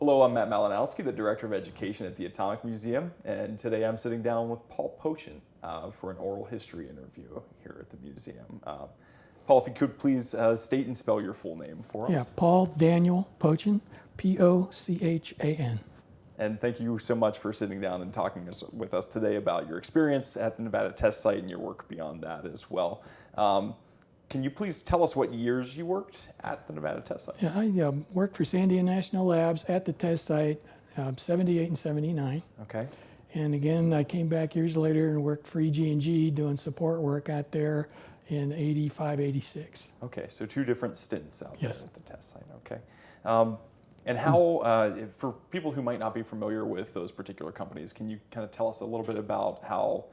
Hello, I'm Matt Malinowski, the Director of Education at the Atomic Museum, and today I'm sitting down with Paul Pochan for an oral history interview here at the museum. Paul, if you could please state and spell your full name for us. Yeah, Paul Daniel Pochan, P-O-C-H-A-N. And thank you so much for sitting down and talking with us today about your experience at the Nevada test site and your work beyond that as well. Can you please tell us what years you worked at the Nevada test site? Yeah, I worked for Sandia National Labs at the test site, 78 and 79. Okay. And again, I came back years later and worked for EG&G doing support work out there in 85, 86. Okay, so two different stints out Yes. there at the test site. Okay. And how, for people who might not be familiar with those particular companies, can you kind of tell us a little bit about how,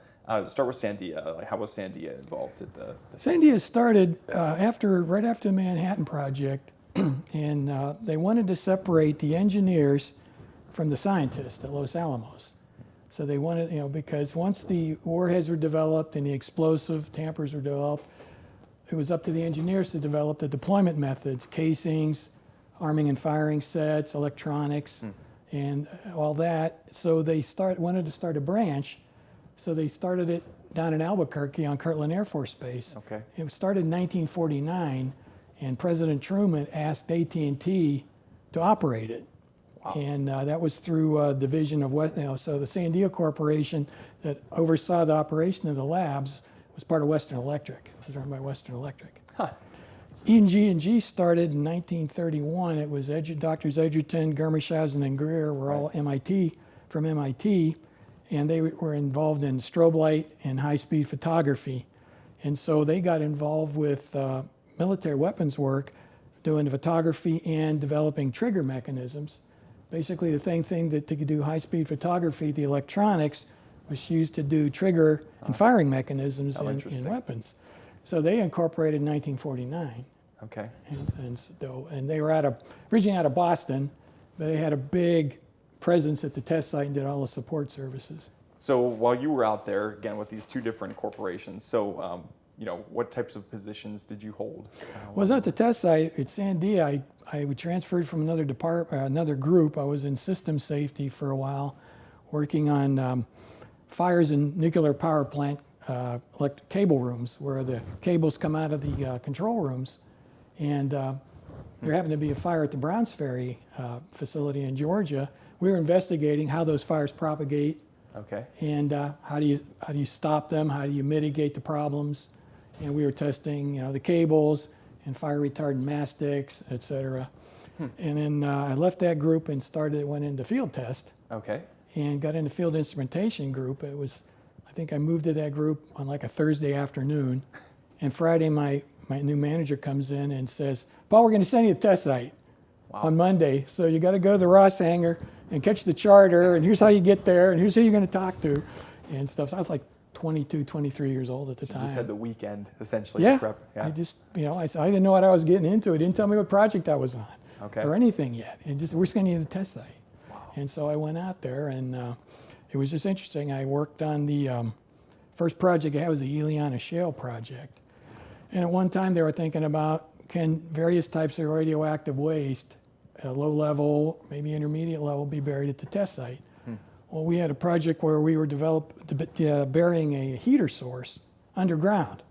start with Sandia, like how was Sandia involved at the Sandia started right after the Manhattan Project, and they wanted to separate the engineers from the scientists at Los Alamos. So they wanted, because once the warheads were developed and the explosive tampers were developed, it was up to the engineers to develop the deployment methods, casings, arming and firing sets, electronics, and all that. So they wanted to start a branch. So they started it down in Albuquerque on Kirtland Air Force Base. Okay. It started in 1949, and President Truman asked AT&T to operate it. Wow. And that was through a division of so the Sandia Corporation that oversaw the operation of the labs was part of Western Electric. It was run by Western Electric. Huh. EG&G started in 1931. It was Drs. Edgerton, Germershausen, and Greer were all from MIT, and they were involved in strobe light and high-speed photography. And so they got involved with military weapons work, doing photography and developing trigger mechanisms. Basically, the same thing that they could do high-speed photography, the electronics was used to do trigger and firing mechanisms in weapons. So they incorporated in 1949. Okay. And they were originally out of Boston, but they had a big presence at the test site and did all the support services. So while you were out there, again, with these two different corporations, so what types of positions did you hold? Well, I was at the test site at Sandia. I transferred from another group. I was in system safety for a while, working on fires in nuclear power plant cable rooms, where the cables come out of the control rooms. And there happened to be a fire at the Browns Ferry facility in Georgia. We were investigating how those fires propagate. Okay. And how do you stop them? How do you mitigate the problems? And we were testing, the cables and fire retardant mastics, et cetera. And then I left that group and went into field test. Okay. And got into field instrumentation group. I think I moved to that group on like a Thursday afternoon. And Friday, my new manager comes in and says, Paul, we're going to send you to the test site on Monday. So you got to go to the Ross hangar and catch the charter, and here's how you get there, and here's who you're going to talk to, and stuff. So I was like 22, 23 years old at the time. You just had the weekend, essentially, yeah. to prep. Yeah. I just, I didn't know what I was getting into. It didn't tell me what project I was on or anything yet. We're sending you to the test site. Wow. And so I went out there, and it was just interesting. I worked on the first project I had was the Eliana Shale project. And at one time they were thinking about, can various types of radioactive waste, low level, maybe intermediate level, be buried at the test site? Well, we had a project where we were burying a heater source underground.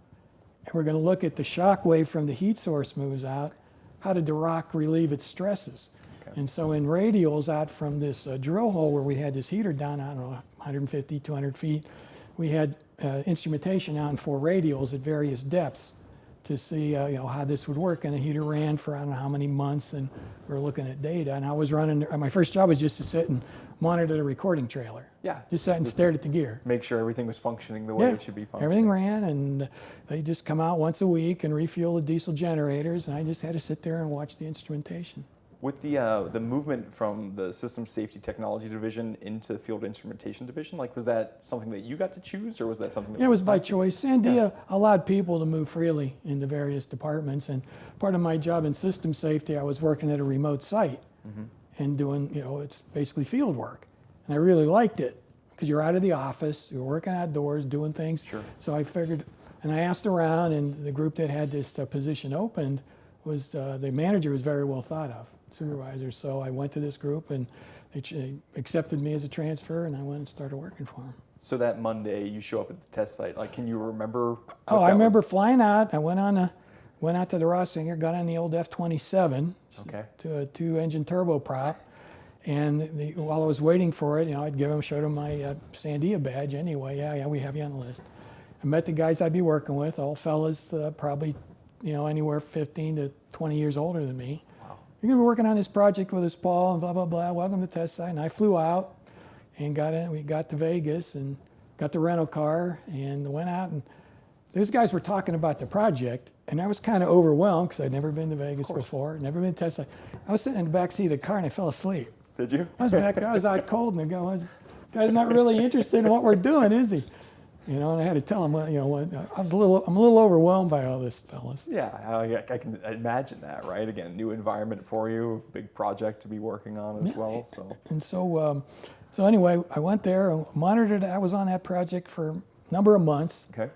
And we're going to look at the shock wave from the heat source moves out, how did the rock relieve its stresses? Okay. And so in radials out from this drill hole where we had this heater down, 150, 200 feet, we had instrumentation out in 4 radials at various depths to see how this would work. And the heater ran for I don't know how many months, and we were looking at data. And I was running, my first job was just to sit and monitor the recording trailer. Yeah. Just sat and stared at the gear. Make sure everything was functioning the way it should be functioning. Everything ran, and they just come out once a week and refuel the diesel generators, and I just had to sit there and watch the instrumentation. With the movement from the System Safety Technology Division into the Field Instrumentation Division, was that something that you got to choose, or was that something that it was by choice. Sandia allowed people to move freely into various departments, and part of my job in system safety, I was working at a remote site and doing, it's basically field work. And I really liked it because you're out of the office, you're working outdoors, doing things. Sure. So I figured, and I asked around, and the group that had this position opened was, the manager was very well thought of. supervisors. So I went to this group, and they accepted me as a transfer, and I went and started working for them. So that Monday, you show up at the test site. Like, can you remember? Oh, I remember flying out. I went out to the Rossinger, got on the old F-27 Okay. to a 2-engine turboprop, and while I was waiting for it, showed them my Sandia badge anyway. Yeah, we have you on the list. I met the guys I'd be working with, all fellas, probably, anywhere 15 to 20 years older than me. Wow. You're going to be working on this project with us, Paul, and blah, blah, blah. Welcome to the test site. And I flew out and got in. We got to Vegas and got the rental car and went out. And those guys were talking about the project. And I was kind of overwhelmed because I'd never been to Vegas before, never been to test site. I was sitting in the back seat of the car and I fell asleep. Did you? I was out cold, and the guy's not really interested in what we're doing, is he? And I had to tell him, I'm a little overwhelmed by all this, fellas. Yeah, I can imagine that, right? Again, new environment for you, big project to be working on as well. So. And so anyway, I went there and monitored. I was on that project for a number of months. Okay.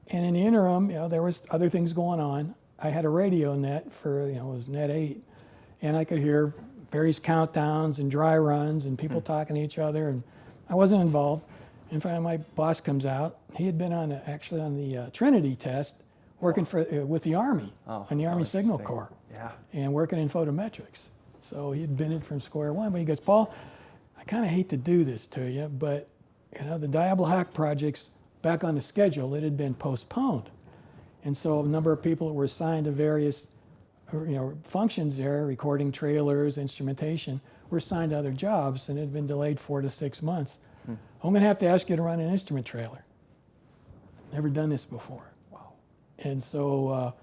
And in the interim, there was other things going on. I had a radio net for, it was Net 8, and I could hear various countdowns and dry runs and people talking to each other, and I wasn't involved. In fact, my boss comes out. He had been actually on the Trinity test, working with the Army, on the Army Signal Corps, and working in photometrics. So he had been in from square one. But he goes, Paul, I kind of hate to do this to you, but the Diablo Hawk project's back on the schedule. It had been postponed, and so a number of people that were assigned to various functions there, recording trailers, instrumentation, were assigned to other jobs, and it had been delayed 4 to 6 months. I'm going to have to ask you to run an instrument trailer. I've never done this before. Wow. And so,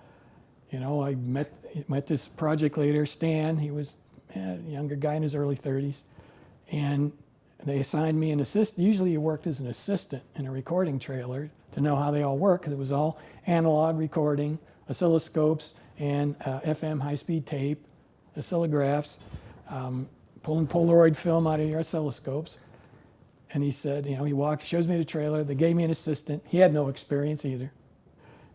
I met this project leader, Stan. He was a younger guy in his early 30s. And they assigned me an assistant. Usually you worked as an assistant in a recording trailer to know how they all work, because it was all analog recording, oscilloscopes, and FM high-speed tape, oscillographs, pulling Polaroid film out of your oscilloscopes. And he said, shows me the trailer. They gave me an assistant. He had no experience either,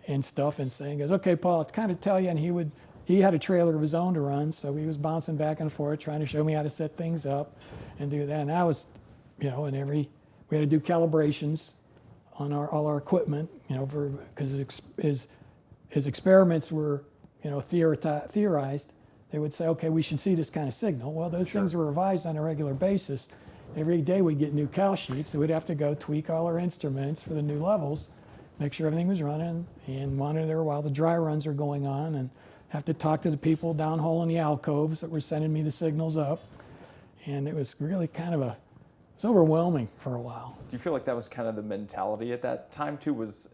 and stuff. And saying, goes, okay, Paul, I'll kind of tell you. And he had a trailer of his own to run, so he was bouncing back and forth, trying to show me how to set things up and do that. And I was, we had to do calibrations on all our equipment, because his experiments were, theorized. They would say, okay, we should see this kind of signal. Well, those things were revised on a regular basis. Every day we'd get new cal sheets, so we'd have to go tweak all our instruments for the new levels, make sure everything was running, and monitor while the dry runs are going on, and have to talk to the people downhole in the alcoves that were sending me the signals up. And it was really it's overwhelming for a while. Do you feel like that was kind of the mentality at that time too? Was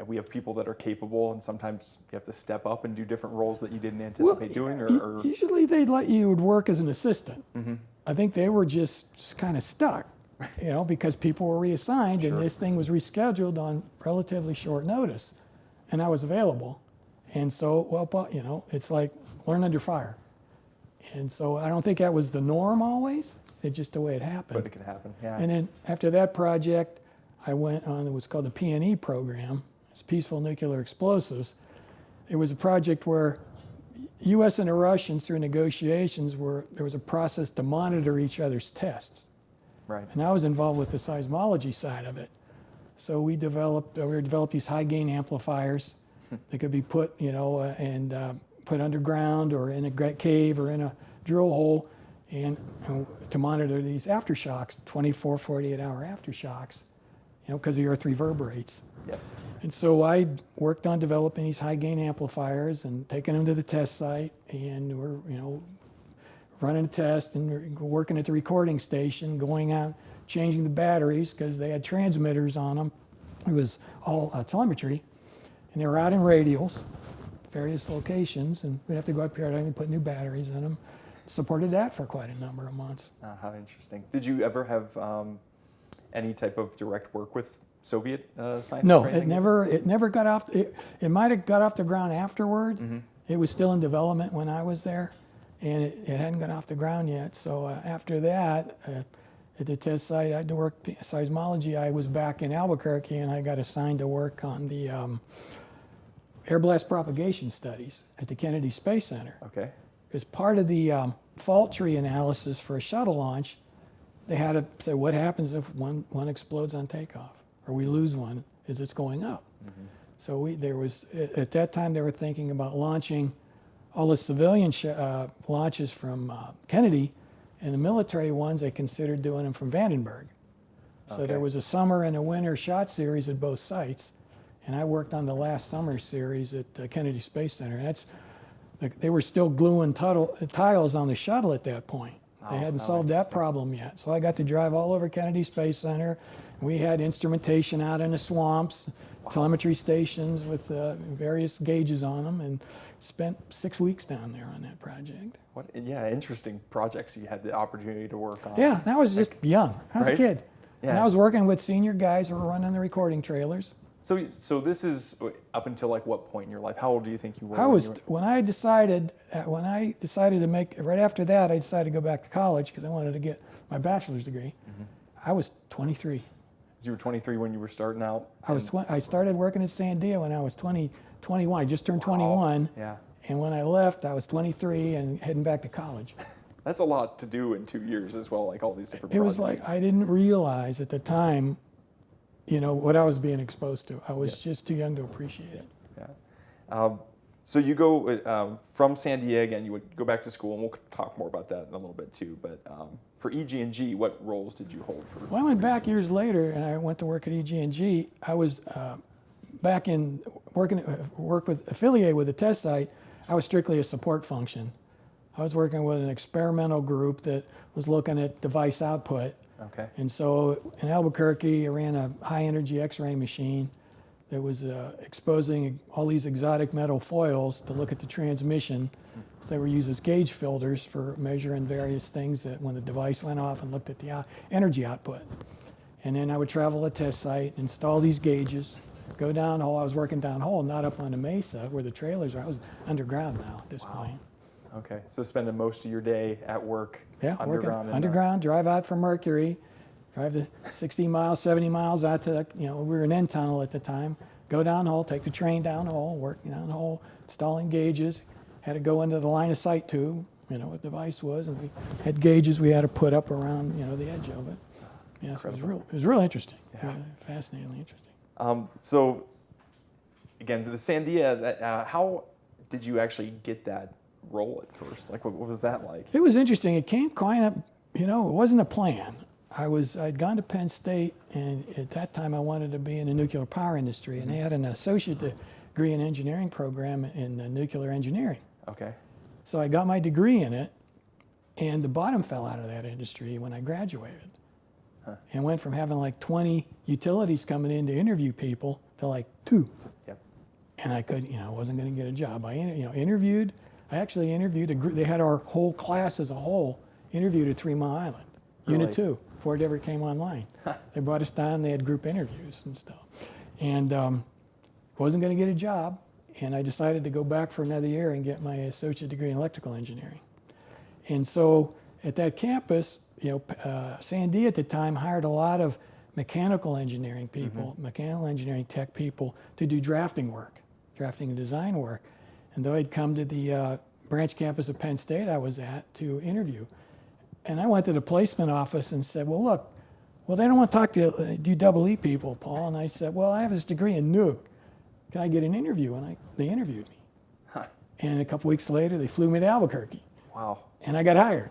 we have people that are capable, and sometimes you have to step up and do different roles that you didn't anticipate doing? Or usually they'd let you work as an assistant. Mm-hmm. I think they were just kind of stuck, because people were reassigned, and this thing was rescheduled on relatively short notice, and I was available. And so, it's like learn under fire. And so I don't think that was the norm always. It's just the way it happened. But it could happen, yeah. And then after that project, I went on what's called the P&E program. It's Peaceful Nuclear Explosives. It was a project where U.S. and the Russians, through negotiations, there was a process to monitor each other's tests. Right. And I was involved with the seismology side of it. So we developed these high gain amplifiers that could be put, put underground or in a cave or in a drill hole, and to monitor these aftershocks, 24, 48-hour aftershocks, because the earth reverberates. Yes. And so I worked on developing these high gain amplifiers and taking them to the test site, and we're, running a test and working at the recording station, going out, changing the batteries because they had transmitters on them. It was all telemetry, and they were out in radials, various locations, and we'd have to go up here and put new batteries in them. Supported that for quite a number of months. How interesting. Did you ever have any type of direct work with Soviet scientists? No, it never got off. It might have got off the ground afterward. Mm-hmm. It was still in development when I was there, and it hadn't got off the ground yet. So after that, at the test site, I had to work seismology. I was back in Albuquerque, and I got assigned to work on the air blast propagation studies at the Kennedy Space Center. Okay. Because part of the fault tree analysis for a shuttle launch, they had to say what happens if one explodes on takeoff or we lose one as it's going up. So at that time they were thinking about launching all the civilian launches from Kennedy, and the military ones they considered doing them from Vandenberg. So there was a summer and a winter shot series at both sites, and I worked on the last summer series at the Kennedy Space Center. They were still gluing tiles on the shuttle at that point. They hadn't solved that problem yet. So I got to drive all over Kennedy Space Center. We had instrumentation out in the swamps, telemetry stations with various gauges on them, and spent 6 weeks down there on that project. Yeah, interesting projects you had the opportunity to work on. Yeah, and I was just young. I was a kid. Yeah. And I was working with senior guys who were running the recording trailers. So this is up until like what point in your life? How old do you think you were? When I decided to make, right after that, I decided to go back to college because I wanted to get my bachelor's degree. I was 23. So you were 23 when you were starting out? I started working at Sandia when I was 21. I just turned 21. Yeah. And when I left, I was 23 and heading back to college. That's a lot to do in 2 years as well, like all these different It projects. was like, I didn't realize at the time, what I was being exposed to. I was just too young to appreciate it. Yeah. So you go from Sandia again, you would go back to school, and we'll talk more about that in a little bit too, but for EG&G, what roles did you hold for? Well, I went back years later and I went to work at EG&G. I was back in affiliated with the test site. I was strictly a support function. I was working with an experimental group that was looking at device output. Okay. And so in Albuquerque, I ran a high energy X-ray machine that was exposing all these exotic metal foils to look at the transmission. So they were used as gauge filters for measuring various things that when the device went off and looked at the energy output. And then I would travel a test site, install these gauges, go downhole. I was working downhole, not up on the mesa where the trailers are. I was underground now at this point. Okay, so spending most of your day at work underground. Underground, drive out from Mercury, drive the 60 miles, 70 miles out to, we were in end tunnel at the time, go downhole, take the train downhole, work downhole, installing gauges, had to go into the line of sight tube, what the device was, and we had gauges we had to put up around, the edge of it. Yeah, so it was real interesting, fascinatingly interesting. So, again, the Sandia, how did you actually get that role at first? Like, what was that like? It was interesting. It came kind of, it wasn't a plan. I'd gone to Penn State, and at that time I wanted to be in the nuclear power industry, and they had an associate degree in engineering program in nuclear engineering. Okay. So I got my degree in it, and the bottom fell out of that industry when I graduated. And went from having like 20 utilities coming in to interview people to like 2. Yep. And I wasn't going to get a job. I interviewed. I actually interviewed a group. They had our whole class as a whole interviewed at 3 Mile Island, Really? Unit 2, before it ever came online. They brought us down. They had group interviews and stuff. And wasn't going to get a job. And I decided to go back for another year and get my associate degree in electrical engineering. And so at that campus, Sandia at the time hired a lot of mechanical engineering people, mechanical engineering tech people to do drafting and design work. And they'd come to the branch campus of Penn State I was at to interview. And I went to the placement office and said, they don't want to talk to you double E people, Paul. And I said, I have this degree in nuke. Can I get an interview? And they interviewed me. And a couple weeks later, they flew me to Albuquerque. Wow. And I got hired.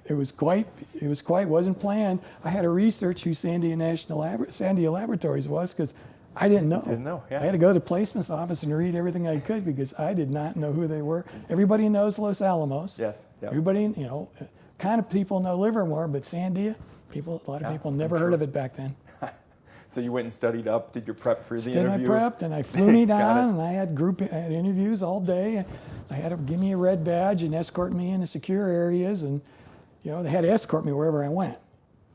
It wasn't planned. I had to research who Sandia Laboratories was because I didn't know. Didn't know, yeah. I had to go to the placement's office and read everything I could because I did not know who they were. Everybody knows Los Alamos. Yes. Yep. Everybody, kind of people know Livermore, but Sandia, a lot of people never heard of it back then. So you went and studied up, did your prep for the Did interview? I prepped, and I flew me down, and I had interviews all day. I had to give me a red badge and escort me into secure areas, and they had to escort me wherever I went,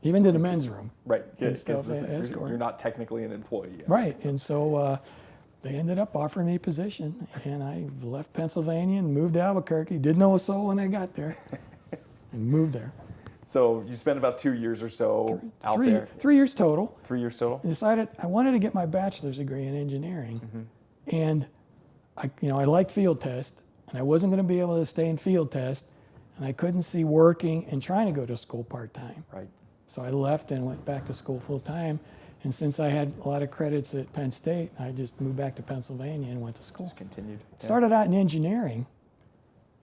even to the men's room. Right, And stuff, you're not technically an employee yet. Right, and so they ended up offering me a position, and I left Pennsylvania and moved to Albuquerque. Didn't know a soul when I got there, and moved there. So you spent about 2 years or so out there. 3 years total. 3 years total? I decided I wanted to get my bachelor's degree in engineering, and I liked field test, and I wasn't going to be able to stay in field test, and I couldn't see working and trying to go to school part-time. Right. So I left and went back to school full-time, and since I had a lot of credits at Penn State, I just moved back to Pennsylvania and went to school. Just continued. Yeah. Started out in engineering,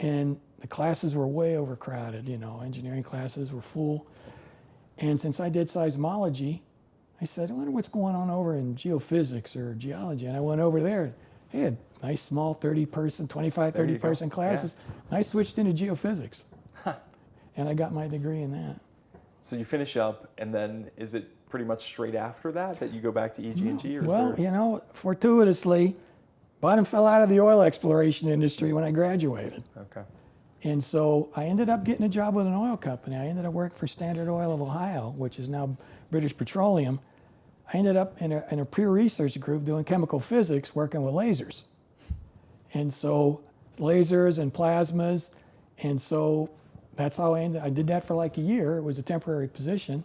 and the classes were way overcrowded, engineering classes were full. And since I did seismology, I said, I wonder what's going on over in geophysics or geology. And I went over there. They had nice small 30-person, 25, 30-person classes. Yeah. I switched into geophysics. And I got my degree in that. So you finish up, and then is it pretty much straight after that you go back to EG&G? Fortuitously, bottom fell out of the oil exploration industry when I graduated. Okay. And so I ended up getting a job with an oil company. I ended up working for Standard Oil of Ohio, which is now British Petroleum. I ended up in a peer research group doing chemical physics, working with lasers. And so lasers and plasmas. And so that's how I did that for like a year. It was a temporary position.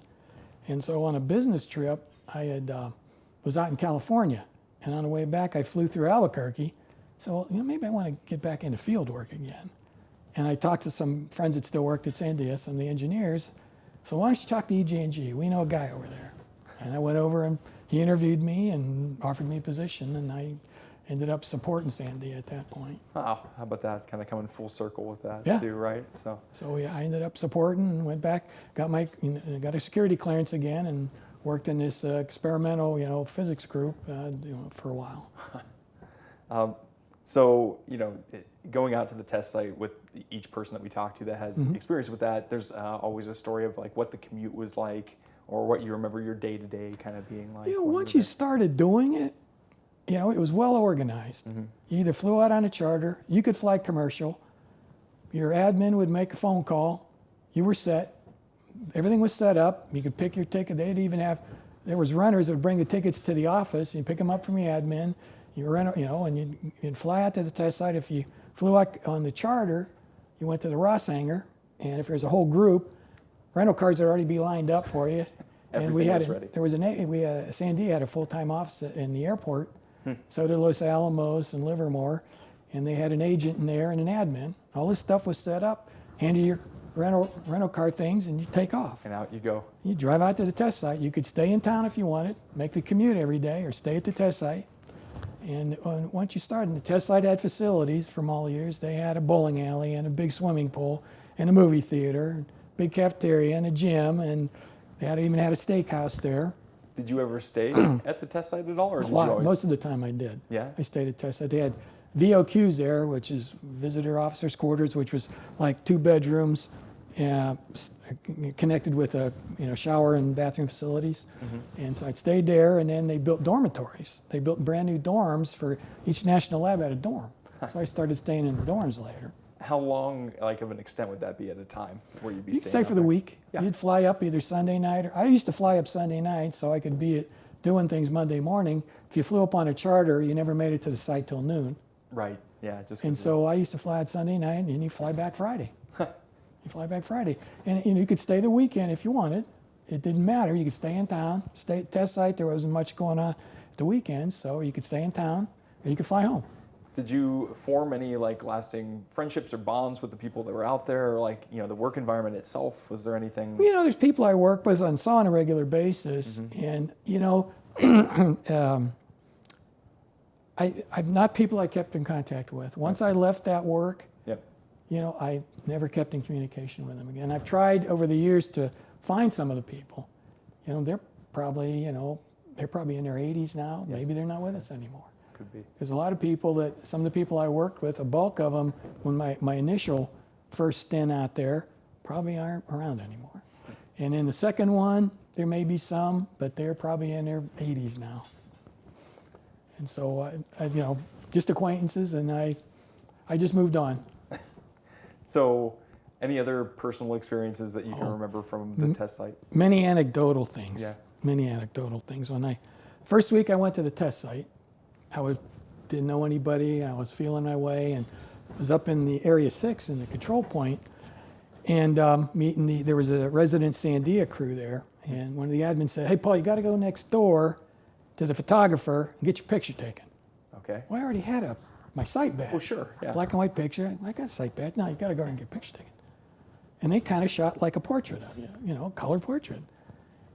And so on a business trip, I was out in California. And on the way back, I flew through Albuquerque. So maybe I want to get back into field work again. And I talked to some friends that still worked at Sandia, some of the engineers. So why don't you talk to EG&G? We know a guy over there. And I went over and he interviewed me and offered me a position, and I ended up supporting Sandia at that point. Wow, how about that? Kind of coming full circle with that too, right? So yeah, I ended up supporting and went back, got a security clearance again, and worked in this experimental, physics group, for a while. So, going out to the test site with each person that we talk to that has experience with that, there's always a story of like what the commute was like, or what you remember your day-to-day kind of being like. Once you started doing it, it was well organized. You either flew out on a charter, you could fly commercial, your admin would make a phone call, you were set, everything was set up, you could pick your ticket. There was runners that would bring the tickets to the office, you pick them up from the admin, and you'd fly out to the test site. If you flew out on the charter, you went to the Ross hangar, and if there's a whole group, rental cars would already be lined up for you. And we had ready. Sandia had a full-time office in the airport. So did Los Alamos and Livermore, and they had an agent in there and an admin. All this stuff was set up. Hand you your rental car things, and you take off. And out you go. You drive out to the test site. You could stay in town if you wanted, make the commute every day, or stay at the test site. And once you started, the test site had facilities from all years. They had a bowling alley and a big swimming pool and a movie theater, big cafeteria and a gym, and they even had a steakhouse there. Did you ever stay at the test site at all, or did you always? Most of the time I did. Yeah. I stayed at the test site. They had VOQs there, which is visitor officers' quarters, which was like 2 bedrooms, connected with a shower and bathroom facilities. And so I stayed there, and then they built dormitories. They built brand new dorms for each national lab had a dorm. So I started staying in the dorms later. How long, of an extent, would that be at a time where you'd be You'd stay for the week. Yeah. You'd fly up either Sunday night, or I used to fly up Sunday night so I could be doing things Monday morning. If you flew up on a charter, you never made it to the site till noon. Right. Yeah. And so I used to fly out Sunday night, and you fly back Friday. You fly back Friday, and you could stay the weekend if you wanted. It didn't matter. You could stay in town, stay at test site. There wasn't much going on at the weekends, so you could stay in town, or you could fly home. Did you form any lasting friendships or bonds with the people that were out there, or the work environment itself? Was there anything? There's people I work with and saw on a regular basis, and I'm not people I kept in contact with. Once I left that work, I never kept in communication with them again. I've tried over the years to find some of the people. They're probably in their 80s now. Yes. Maybe they're not with us anymore. Could be. There's a lot of people some of the people I worked with, a bulk of them, when my initial first stint out there, probably aren't around anymore. And in the second one, there may be some, but they're probably in their 80s now. And so, I just acquaintances, and I just moved on. So, any other personal experiences that you can remember from the test site? Many anecdotal things. Yeah. Many anecdotal things. First week I went to the test site, didn't know anybody. I was feeling my way, and was up in the Area 6 in the control point, and there was a resident Sandia crew there, and one of the admins said, "Hey, Paul, you got to go next door to the photographer and get your picture taken." Okay. Well, I already had a my sight badge. Oh, sure, yeah. Black and white picture. I got a sight badge. No, you got to go and get a picture taken. And they kind of shot like a portrait of you, color portrait.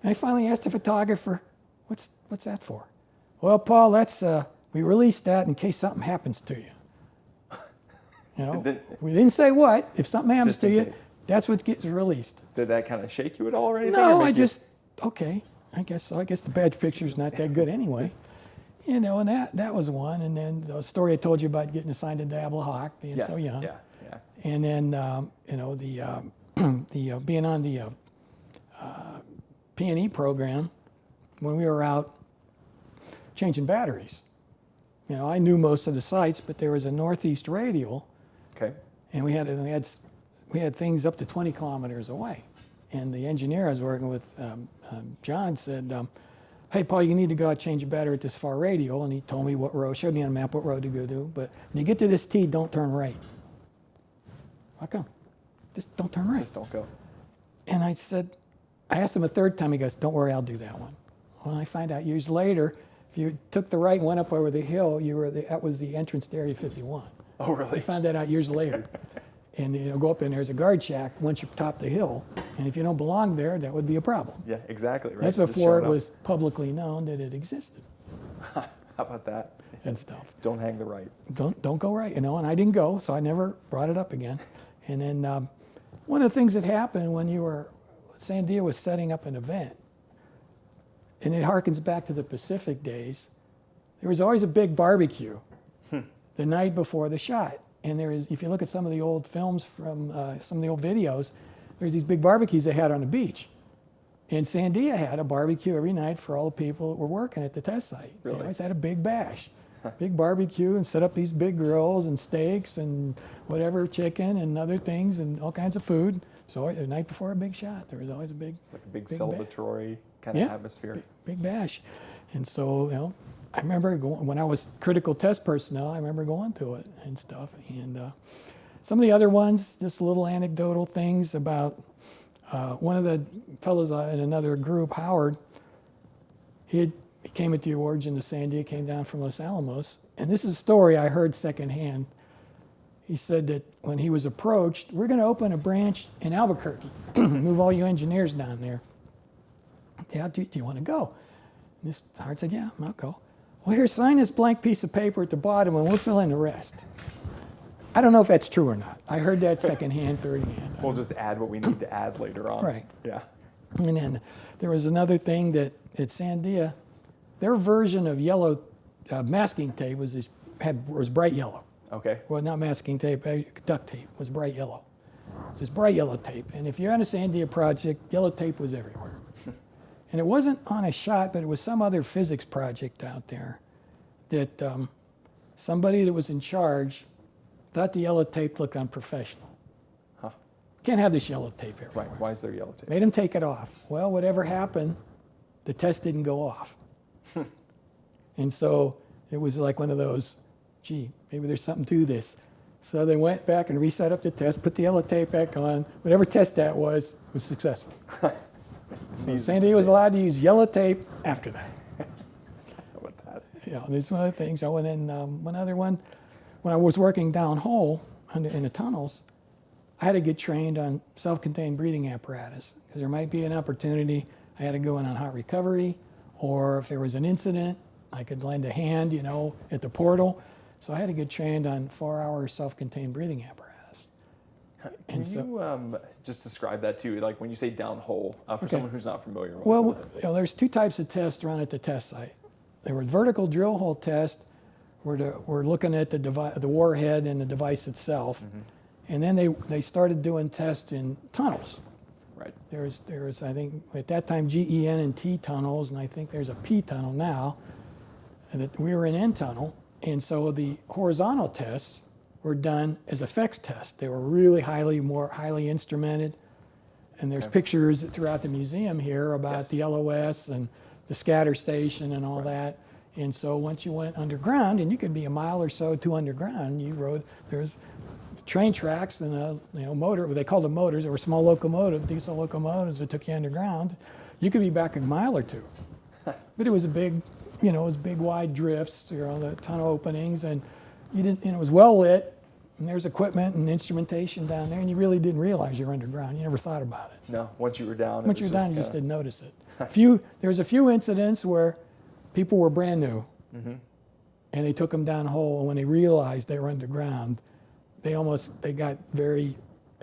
And I finally asked the photographer, what's that for? Well, Paul, that's we released that in case something happens to you. We didn't say what. If something happens to you, that's what gets released. Did that kind of shake you at all or anything? No, okay, I guess so. I guess the badge picture's not that good anyway. And that was one. And then the story I told you about getting assigned to Diablo Hawk, being so young. Yeah. And then, the being on the P&E program when we were out changing batteries. I knew most of the sites, but there was a northeast radial. Okay. And we had things up to 20 kilometers away. And the engineer I was working with, John, said, hey, Paul, you need to go out change a battery at this far radial. And he told me what road, showed me on a map what road to go to. But when you get to this T, don't turn right. How come? Just don't turn right. Just don't go. And I asked him a third time, he goes, don't worry, I'll do that one. Well, I find out years later, if you took the right and went up over the hill, that was the entrance to Area 51. Oh, really? I found that out years later. And go up and there's a guard shack once you top the hill. And if you don't belong there, that would be a problem. Yeah, exactly. Right. That's before it was publicly known that it existed. How about that? And stuff. Don't hang the right. Don't go right, and I didn't go, so I never brought it up again. And then one of the things that happened when Sandia was setting up an event, and it harkens back to the Pacific days, there was always a big barbecue the night before the shot. And if you look at some of the old films from some of the old videos, there's these big barbecues they had on the beach. And Sandia had a barbecue every night for all the people that were working at the test site. Really? They always had a big bash, big barbecue, and set up these big grills and steaks and whatever, chicken and other things and all kinds of food. So the night before a big shot, there was always a big. It's like a big celebratory kind of atmosphere. Big bash. And so, I remember when I was critical test personnel, I remember going to it and stuff. And some of the other ones, just little anecdotal things about one of the fellows in another group, Howard, he came at the origin of Sandia, came down from Los Alamos. And this is a story I heard secondhand. He said that when he was approached, we're going to open a branch in Albuquerque, move all you engineers down there. Yeah, do you want to go? And this Howard said, yeah, I'll go. Well, here, sign this blank piece of paper at the bottom and we'll fill in the rest. I don't know if that's true or not. I heard that secondhand, thirdhand. We'll just add what we need to add later on. Right. Yeah. And then there was another thing that at Sandia, their version of yellow masking tape was bright yellow. Okay. Well, not masking tape, duct tape was bright yellow. It's this bright yellow tape. And if you're on a Sandia project, yellow tape was everywhere. And it wasn't on a shot, but it was some other physics project out there that somebody that was in charge thought the yellow tape looked unprofessional. Huh. Can't have this yellow tape everywhere. Right. Why is there yellow tape? Made him take it off. Well, whatever happened, the test didn't go off. And so it was like one of those, gee, maybe there's something to this. So they went back and reset up the test, put the yellow tape back on. Whatever test that was successful. So Sandia was allowed to use yellow tape after that. How about that? There's one other things. Oh, and then one other one. When I was working downhole in the tunnels, I had to get trained on self-contained breathing apparatus because there might be an opportunity. I had to go in on hot recovery, or if there was an incident, I could lend a hand, at the portal. So I had to get trained on 4-hour self-contained breathing apparatus. Can you just describe that too? Like when you say downhole, for someone who's not familiar with Well, it. there's two types of tests run at the test site. There were vertical drill hole tests, where we're looking at the warhead and the device itself. Mm-hmm. And then they started doing tests in tunnels. Right. There was I think at that time GEN and T tunnels, and I think there's a P tunnel now. And that we were in N tunnel, and so the horizontal tests were done as effects tests. They were really more highly instrumented, and there's pictures throughout the museum here about the LOS and the scatter station and all that. And so once you went underground, and you could be a mile or so to underground, there's train tracks and a motor. They called them motors. They were small diesel locomotives that took you underground. You could be back a mile or two, but it was a big, big wide drifts, the tunnel openings, and you didn't, and it was well lit, and there's equipment and instrumentation down there, and you really didn't realize you're underground. You never thought about it. No, once you were down, Once it was you're down, you kinda- just didn't notice it. There was a few incidents where people were brand new, and they took them down a hole, and when they realized they were underground, they got very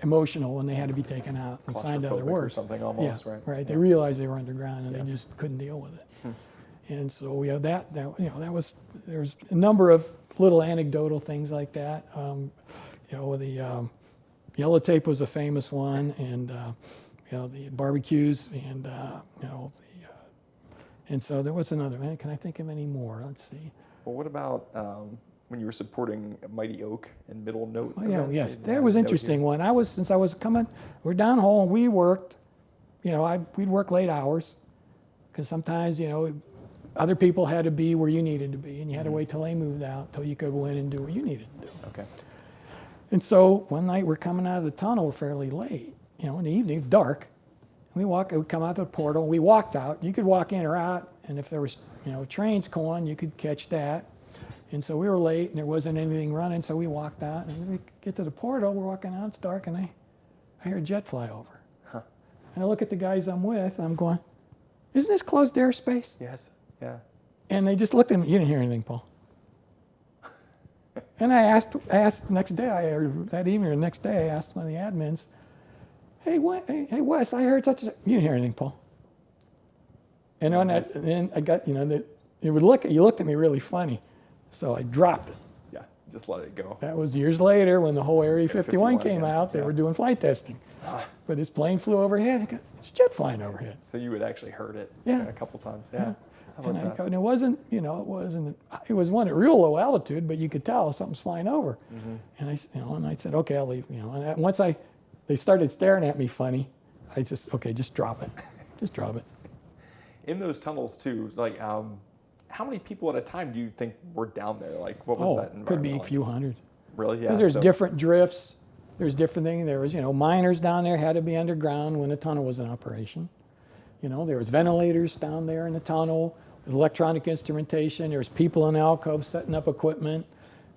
emotional when they had to be taken out and signed other Claustrophobic or work. something almost, Yeah, right? right. They realized they were underground, and Yeah. they just couldn't deal with it. And so we have there's a number of little anecdotal things like that. The yellow tape was a famous one, and the barbecues, and and so there was another. Man, can I think of any more? Let's see. Well, what about when you were supporting Mighty Oak and Middle Note? Oh, yeah, events? yes, You that had was a note interesting here. one. Since I was coming, we're down hole, and we worked. We'd work late hours, because sometimes other people had to be where you needed to be, and you had to wait till they moved out till you could go in and do what you needed to do. Okay. And so one night we're coming out of the tunnel fairly late, in the evening, it's dark. We come out the portal, we walked out. You could walk in or out, and if there was, trains going, you could catch that. And so we were late, and there wasn't anything running, so we walked out. And when we get to the portal, we're walking out, it's dark, and I hear a jet fly over. Huh. And I look at the guys I'm with, and I'm going, isn't this closed airspace? Yes. Yeah. And they just looked at me. You didn't hear anything, Paul. And I asked the next day, or that evening or the next day, I asked one of the admins, hey, Wes, I heard such a... You didn't hear anything, Paul. And then I got, you looked at me really funny. So I dropped it. Yeah. Just let it go. That was years later when the whole Area 51 came again, out. They yeah. were doing flight testing. But his plane flew overhead. It's a jet flying overhead. So you had actually heard it Yeah. a couple times. Yeah. How And, about that? and it wasn't, it was one at real low altitude, but you could tell something's flying over. And I said, okay, I'll leave. And once they started staring at me funny, I just drop it, just drop it. In those tunnels too, it's like how many people at a time do you think were down there? Like what was that environment? Could be a like? few hundred. Really? Yeah. Because there's so- different drifts. There's different things. There was, miners down there had to be underground when the tunnel was in operation. There was ventilators down there in the tunnel, electronic instrumentation. There was people in alcoves setting up equipment,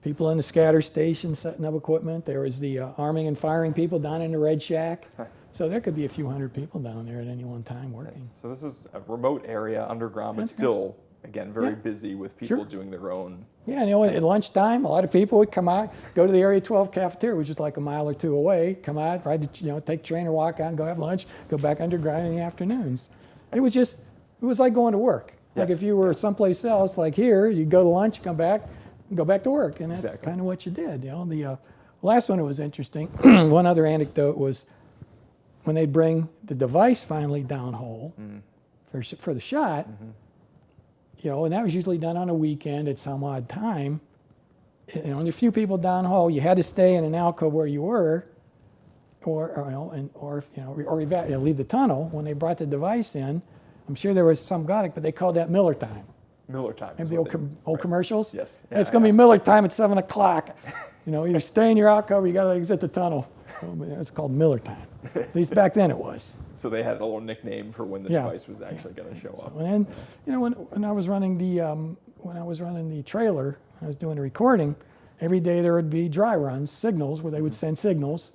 people in the scatter station setting up equipment. There was the arming and firing people down in the Red Shack. So there could be a few hundred people down there at any one time working. So this is a remote area underground, but still, again, very Yeah. busy with people Sure. doing their own. Yeah, at lunchtime, a lot of people would come out, go to the Area 12 cafeteria, which is like a mile or two away, come out, take the train or walk out and go have lunch, go back underground in the afternoons. It was like going to work. Like Yes. if you were someplace else, like here, you go to lunch, come back, and go back to work, and that's Exactly. kind of what you did. The last one that was interesting, one other anecdote was when they'd bring the device finally down hole for the shot, and that was usually done on a weekend at some odd time. Only a few people down hole. You had to stay in an alcove where you were, or leave the tunnel. When they brought the device in, I'm sure there was some got it, but they called that Miller time. Miller time. is Remember the what old right. commercials? Yes. And it's going to be Miller time at 7 o'clock. Either stay in your alcove or you got to exit the tunnel. It's called Miller time. At least back then it was. So they had a little nickname for when the Yeah. device was actually going to show up. And then, when I was running the trailer, I was doing the recording. Every day there would be dry runs, signals, where they would send signals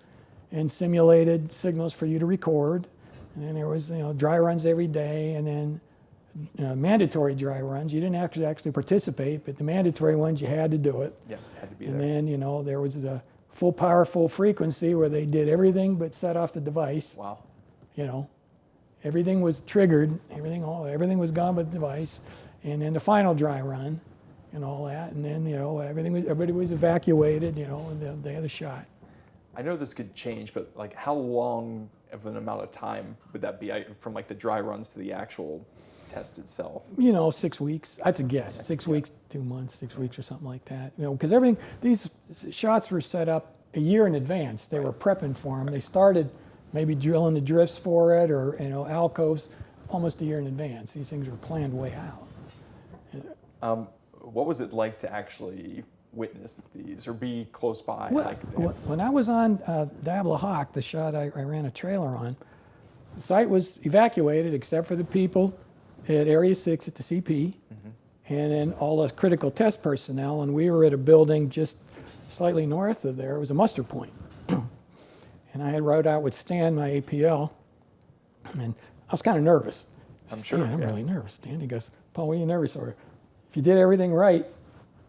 and simulated signals for you to record. And then there was dry runs every day, and then mandatory dry runs. You didn't actually participate, but the mandatory ones you had to do it. Yeah, had to be And there. then there was the full power, full frequency where they did everything but set off the device. Wow. Everything was triggered, everything was gone but the device, and then the final dry run and all that, and then everybody was evacuated, and they had a shot. I know this could change, but like how long of an amount of time would that be from like the dry runs to the actual test itself? 6 weeks. That's a guess. 6 weeks, 2 months, 6 weeks or something like that. Because these shots were set up a year in advance. They were prepping for them. They started maybe drilling the drifts for it, or alcoves, almost a year in advance. These things were planned way out. What was it like to actually witness these or be close by? Well, when I was on Diablo Hawk, the shot I ran a trailer on, the site was evacuated except for the people at Area 6 at the CP and then all the critical test personnel, and we were at a building just slightly north of there. It was a muster point. And I had rode out with Stan, my APL, and I was kind of nervous. I'm sure. I'm really nervous, Stan. He goes, Paul, what are you nervous for? If you did everything right,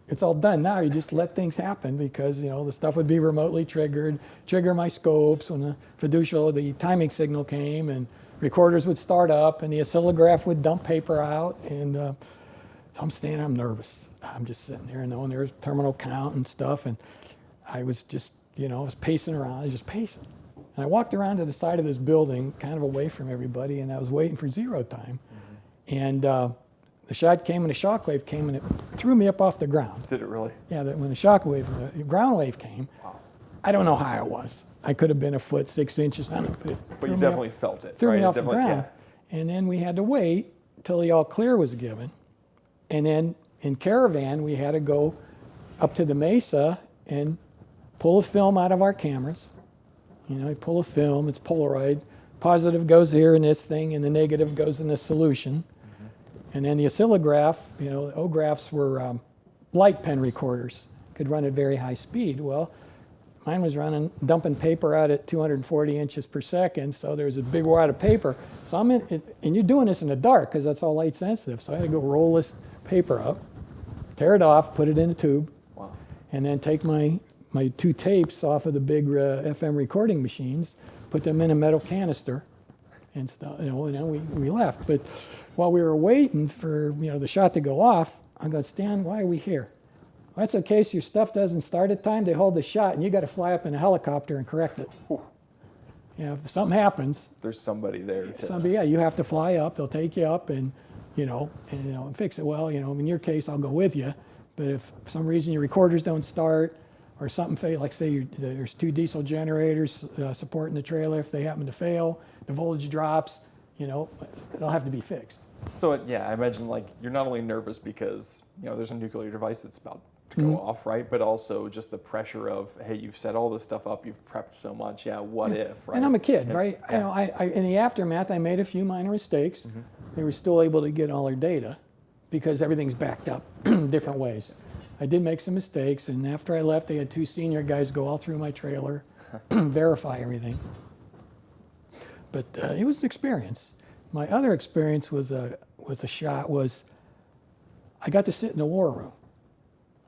it's all done now. You just let things happen because, the stuff would be remotely triggered, trigger my scopes when the timing signal came, and recorders would start up, and the oscillograph would dump paper out. And so I'm standing, I'm nervous. I'm just sitting there knowing there's terminal count and stuff. And I was just, I was pacing around. I was just pacing. And I walked around to the side of this building, kind of away from everybody, and I was waiting for zero time. Mm-hmm. And the shot came, and the shock wave came, and it threw me up off the ground. Did it really? Yeah, when the ground wave came, wow. I don't know how I was. I could have been 1 foot 6 inches. I don't know. But you definitely felt it. Threw right? me off the ground. Yeah. And then we had to wait till the all clear was given. And then in Caravan, we had to go up to the mesa and pull a film out of our cameras. You pull a film, it's Polaroid. Positive goes here in this thing, and the negative goes in this solution. Mm-hmm. And then the oscillograph, the OGraphs were light pen recorders, could run at very high speed. Well, mine was dumping paper out at 240 inches per second, so there's a big wad of paper. So I'm in it, and you're doing this in the dark because that's all light sensitive. So I had to go roll this paper up, tear it off, put it in a tube, wow. And then take my 2 tapes off of the big FM recording machines, put them in a metal canister, and stuff. And then we left. But while we were waiting for the shot to go off, I go, Stan, why are we here? Well, that's in case your stuff doesn't start at time. They hold the shot, and you got to fly up in a helicopter and correct it. If something happens, there's somebody there. You have to fly up. They'll take you up and fix it. Well, in your case, I'll go with you. But if for some reason your recorders don't start, or something fail, like say there's 2 diesel generators supporting the trailer. If they happen to fail, the voltage drops, it'll have to be fixed. So I imagine you're not only nervous because there's a nuclear device that's about to go off, right? But also just the pressure of, hey, you've set all this stuff up, you've prepped so much. Yeah, what if, right? And I'm a kid, right? Yeah. I in the aftermath, I made a few minor mistakes. Mm-hmm. They were still able to get all their data because everything's backed up different ways. I did make some mistakes, and after I left, they had 2 senior guys go all through my trailer, verify everything. But it was an experience. My other experience with a shot was I got to sit in the war room,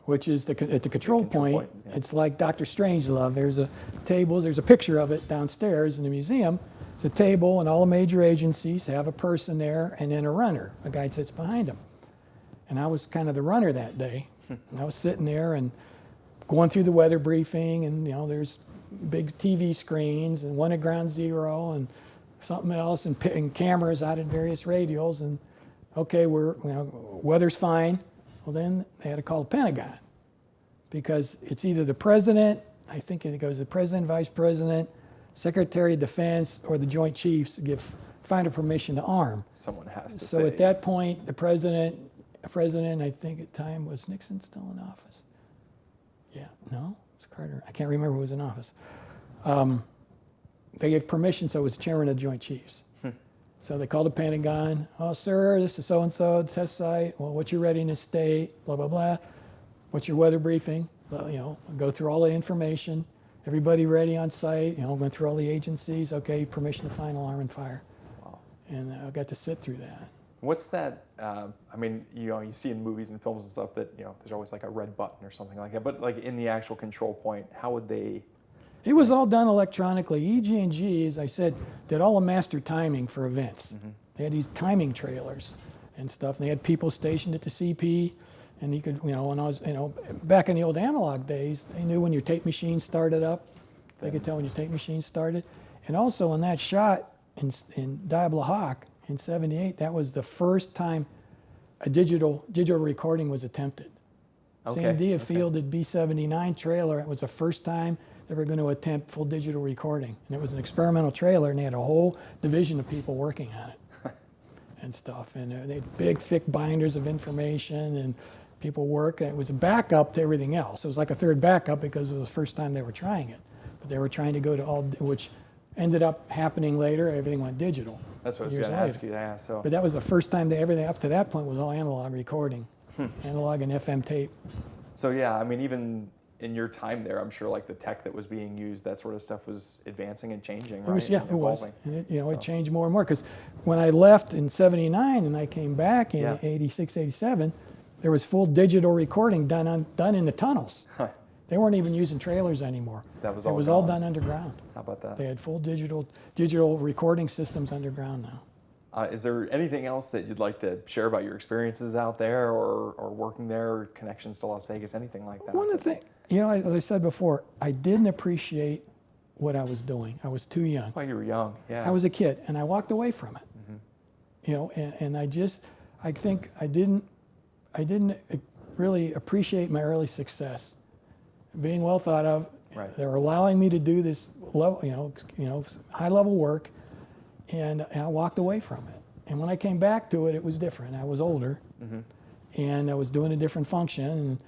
which is at the control point. Yeah. It's like Dr. Strangelove. There's a picture of it downstairs in the museum. It's a table, and all the major agencies have a person there, and then a runner. A guy sits behind him. And I was kind of the runner that day. And I was sitting there and going through the weather briefing, and there's big TV screens, and one at ground zero, and something else, and cameras out at various radials, and okay, weather's fine. Well, then they had to call the Pentagon because it's either the president, I think it goes the president, vice president, secretary of defense, or the Joint Chiefs find a permission to arm. Someone has to say. So at that point, the president, I think at the time, was Nixon still in office? Yeah, no, it's Carter. I can't remember who was in office. They gave permission, so it was chairman of the Joint Chiefs. So they called the Pentagon. Oh, sir, this is so-and-so, test site. Well, what's your readiness state? Blah, blah, blah. What's your weather briefing? Well, go through all the information. Everybody ready on site. Went through all the agencies. Okay, permission to find alarm and fire. Wow. And I got to sit through that. What's that? You see in movies and films and stuff that there's always like a red button or something like that. But in the actual control point, how would they? It was all done electronically. EG&G, as I said, did all the master timing for events. Mm-hmm. They had these timing trailers and stuff. And they had people stationed at the CP, and you could, when I was, back in the old analog days, they knew when your tape machine started up. They could tell when your tape machine started. And also in that shot in Diablo Hawk in '78, that was the first time a digital recording was attempted. Okay. Sandia fielded B-79 trailer. It was the first time they were going to attempt full digital recording. And it was an experimental trailer, and they had a whole division of people working on it and stuff. And they had big, thick binders of information, and people work. And it was a backup to everything else. It was like a third backup because it was the first time they were trying it. But they were trying to go to all, which ended up happening later. Everything went digital. That's what I was going to ask you. Yeah, so. But that was the first time everything up to that point was all analog recording. analog and FM tape. So yeah, I mean, even in your time there, I'm sure like the tech that was being used, that sort of stuff was advancing and changing, right? It was, yeah, And it was. evolving. And it, So- it changed more and more, because when I left in '79 and I came back in Yeah. '86, '87, there was full digital recording done in the tunnels. They weren't even using trailers anymore. That was It all was all gone. done underground. How about that? They had full digital recording systems underground now. Is there anything else that you'd like to share about your experiences out there, or working there, or connections to Las Vegas, anything like that? One of the things, as I said before, I didn't appreciate what I was doing. I was too young. Well, you were young, yeah. I was a kid, and I walked away from it. And I think I didn't really appreciate my early success, being well thought of. Right. They were allowing me to do this level, high level work, and I walked away from it. And when I came back to it, it was different. I was older, and I was doing a different function, and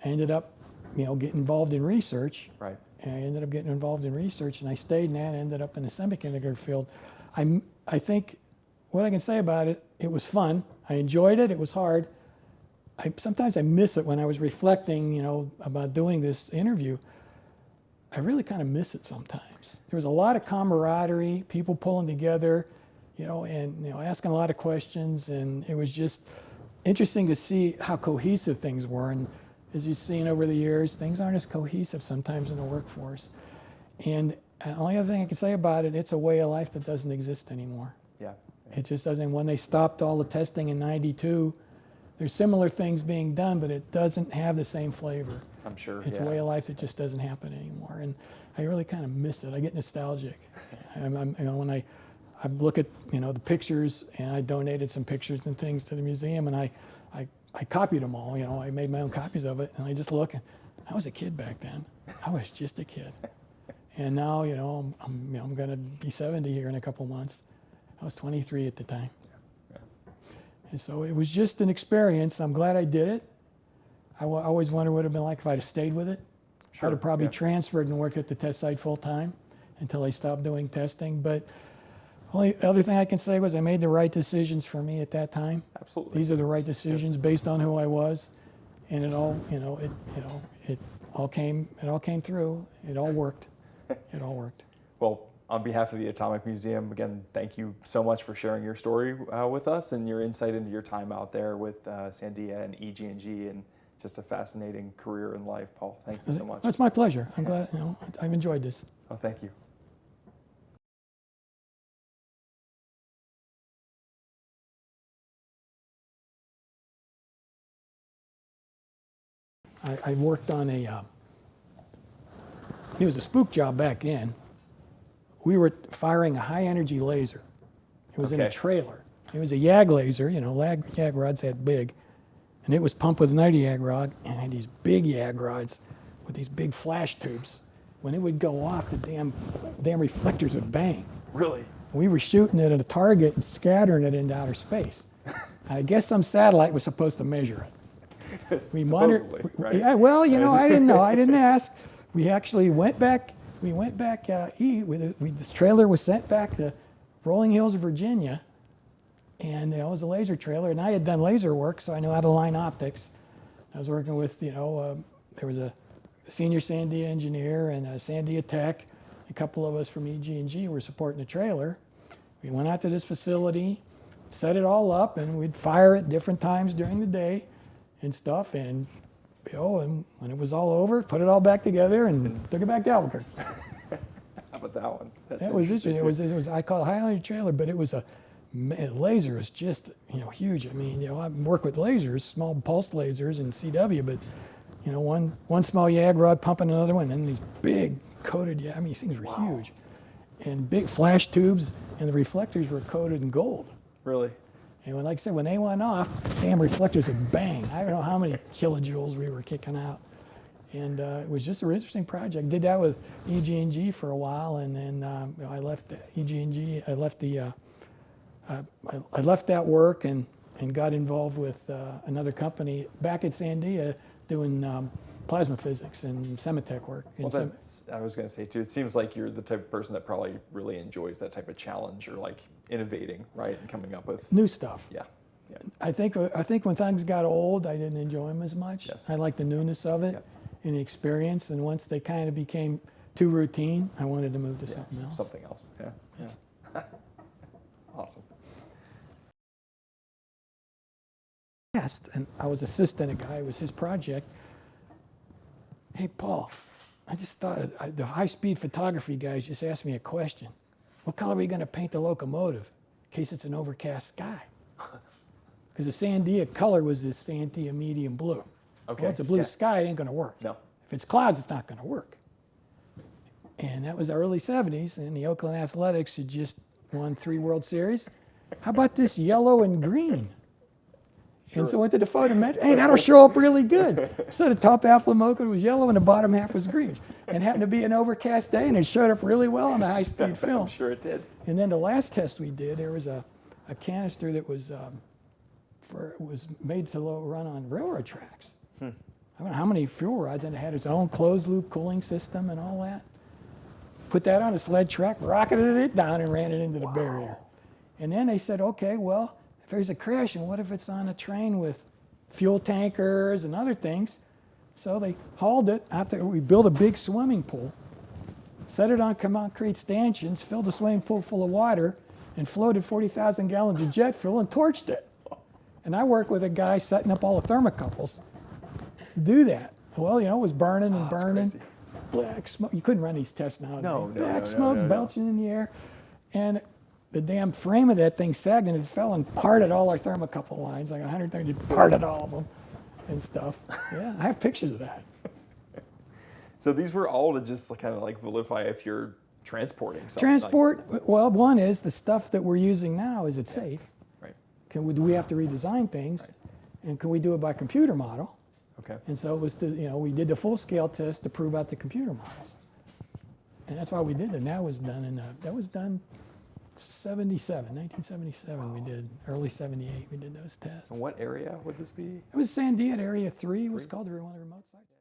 I ended up, getting involved in research. Right. And I ended up getting involved in research, and I stayed in that and ended up in the semiconductor field. I think what I can say about it, it was fun. I enjoyed it. It was hard. Sometimes I miss it when I was reflecting, about doing this interview. I really kind of miss it sometimes. There was a lot of camaraderie, people pulling together, and asking a lot of questions, and it was just interesting to see how cohesive things were. And as you've seen over the years, things aren't as cohesive sometimes in the workforce. And the only other thing I can say about it, it's a way of life that doesn't exist anymore. Yeah. It just doesn't. When they stopped all the testing in '92, there's similar things being done, but it doesn't have the same flavor. I'm sure. It's yeah. a way of life that just doesn't happen anymore, and I really kind of miss it. I get nostalgic. When I look at the pictures, and I donated some pictures and things to the museum, and I copied them all. I made my own copies of it, and I just look. And I was a kid back then. I was just a kid, and now I'm going to be 70 here in a couple months. I was 23 at the time. And so it was just an experience. I'm glad I did it. I always wondered what it would have been like if I'd have stayed with it. Sure, I'd have probably yeah. transferred and worked at the test site full time until I stopped doing testing. But only other thing I can say was I made the right decisions for me at that time. Absolutely. These are the right decisions based on who I was, and it all came through. It all worked. It all worked. Well, on behalf of the Atomic Museum, again, thank you so much for sharing your story with us and your insight into your time out there with Sandia and EG&G, and just a fascinating career in life, Paul. Thank you so much. It's my pleasure. I'm glad. I've enjoyed this. Oh, thank you. I worked on it was a spook job back then. We were firing a high energy laser. It was in a Okay. trailer. It was a YAG laser, YAG rods that big. And it was pumped with another YAG rod, and it had these big YAG rods with these big flash tubes. When it would go off, the damn reflectors would bang. Really? We were shooting it at a target and scattering it into outer space. I guess some satellite was supposed to measure it. We Supposedly, right? Yeah, well, I didn't know. I didn't ask. We actually went back. We went back. This trailer was sent back to Rolling Hills, Virginia, and it was a laser trailer. And I had done laser work, so I knew how to line optics. I was working with, there was a senior Sandia engineer and a Sandia tech. A couple of us from EG&G were supporting the trailer. We went out to this facility, set it all up, and we'd fire it different times during the day and stuff. And and when it was all over, put it all back together and took it back to Albuquerque. How about that one? That's That was interesting. too. It was I call it a high energy trailer, but it was laser was just huge. I mean, I work with lasers, small pulse lasers and CW, but one small YAG rod pumping another one, and these big coated I mean, these things were huge, and big flash tubes, and the reflectors were coated in gold. Really? And like I said, when they went off, damn reflectors would bang. I don't know how many kilojoules we were kicking out. And it was just an interesting project. Did that with EG&G for a while, and then I left EG&G. I left I left that work and got involved with another company back at Sandia doing plasma physics and semitech work. Well, I was going to say too, it seems like you're the type of person that probably really enjoys that type of challenge, or like innovating, right? And coming up with new stuff. Yeah, yeah. I think when things got old, I didn't enjoy them as much. Yes. I liked the newness of it Yep. and the experience. And once they kind of became too routine, I wanted to move to something else. Something else. Yeah. Awesome. And I was assisting a guy. It was his project. Hey, Paul, I just thought the high-speed photography guys just asked me a question. What color are we going to paint the locomotive in case it's an overcast sky? Because the Sandia color was this Sandia medium blue. Okay. Well, it's a blue yeah. sky, it ain't going to work. No. If it's clouds, it's not going to work. And that was the early 70s, and the Oakland Athletics had just won 3 World Series. How about this yellow and green? Sure. And so I went to the photometric. Hey, that'll show up really good. So the top half of the locomotive was yellow and the bottom half was green. And happened to be an overcast day, and it showed up really well on the high-speed film. I'm sure it did. And then the last test we did, there was a canister that was made to run on railroad tracks. I don't know how many fuel rods, and it had its own closed-loop cooling system and all that. Put that on a sled track, rocketed it down, and ran it into the barrier. And then they said, okay, well, if there's a crash, and what if it's on a train with fuel tankers and other things? So they hauled it out there. We built a big swimming pool, set it on concrete stanchions, filled the swimming pool full of water, and floated 40,000 gallons of jet fuel and torched it. And I worked with a guy setting up all the thermocouples to do that. Well, it was burning and burning. That's crazy. Black smoke. You couldn't run these tests nowadays. No, Black smoke belching in the air. And the damn frame of that thing sagged and it fell and parted all our thermocouple lines, like 130, parted all of them and stuff. Yeah, I have pictures of that. So these were all to just kind of like vilify if you're transporting something. Transport, well, one is the stuff that we're using now, is it safe? Right. Do we have to redesign things? Right. And can we do it by computer model? Okay. And so it was, we did the full scale test to prove out the computer models. And that's why we did it. And that was done 1977 we did, early 78 we did those tests. And what area would this be? It was Sandia at Area 3, it was called one of the remote sites.